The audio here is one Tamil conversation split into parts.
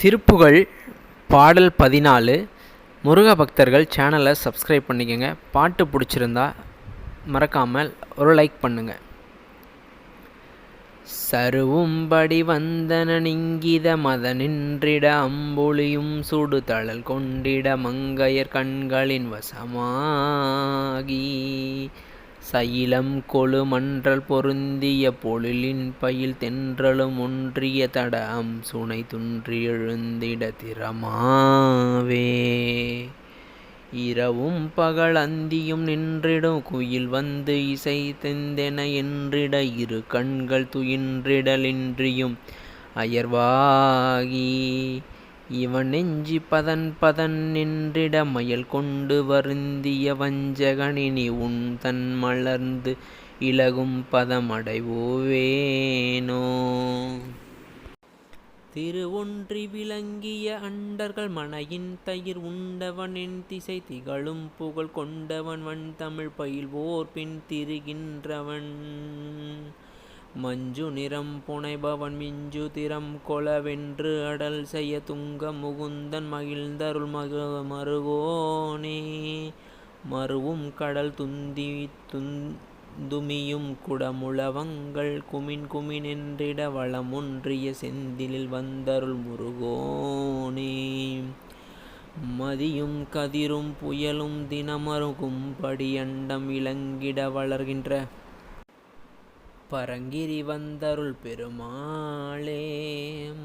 திருப்புகழ் பாடல் 14. முருக பக்தர்கள் சேனலை சப்ஸ்கிரைப் பண்ணிக்கோங்க. பாட்டு பிடிச்சிருந்தா மறக்காமல் ஒரு லைக் பண்ணுங்க. சருவும்படி வந்தன நிங்கித மத நின்றிட அம்பொழியும் சுடுதழல் கொண்டிட மங்கையர் கண்களின் வசமாகி சயிலம் கொழு மன்றல் பொருந்திய பொழிலின் பயில் தென்றலும் ஒன்றிய தடம் சுனை துன்றி எழுந்திட திறமாவே இரவும் பகல் அந்தியும் நின்றிடும் குயில் வந்து இசை தெந்தென என்றிட இரு கண்கள் துயின்றிடலின்றியும் அயர்வாகி இவன் நெஞ்சி பதன் பதன் நின்றிட மயல் கொண்டு வருந்திய வஞ்சகனினி உன் தன் மலர்ந்து இலகும் பதமடைவோவேனோ. திருவொன்றி விளங்கிய அண்டர்கள் மனையின் தயிர் உண்டவனின் திசை திகழும் புகழ் கொண்டவன் வன் தமிழ் பயில்வோர் பின் திரிகின்றவன் மஞ்சு நிறம் புனைபவன் மிஞ்சு திறம் கொளவென்று அடல் செய்ய துங்க முகுந்தன் மகிழ்ந்தருள் மருகோனே. மருவும் கடல் துந்துமியும் குடமுழவங்கள் குமின் குமின் என்றிட வளம் ஒன்றிய செந்திலில் வந்தருள் முருகோனே. மதியும் கதிரும் புயலும் தினமருகும் படியண்டம் இளங்கிட வளர்கின்ற பரங்கிரி வந்தருள் பெருமாளே.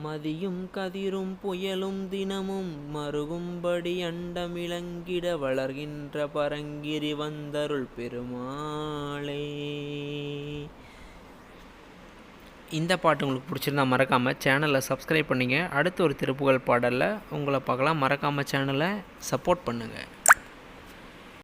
மதியும் கதிரும் புயலும் தினமும் மருகும்படி அண்டம் இளங்கிட வளர்கின்ற பரங்கிரி வந்தருள் பெருமாளே. இந்த பாட்டு உங்களுக்கு பிடிச்சிருந்தா மறக்காமல் சேனலை சப்ஸ்கிரைப் பண்ணிங்க. அடுத்து ஒரு திருப்புகழ் பாடலில் உங்களை பார்க்கலாம். மறக்காமல் சேனலை சப்போர்ட் பண்ணுங்கள்.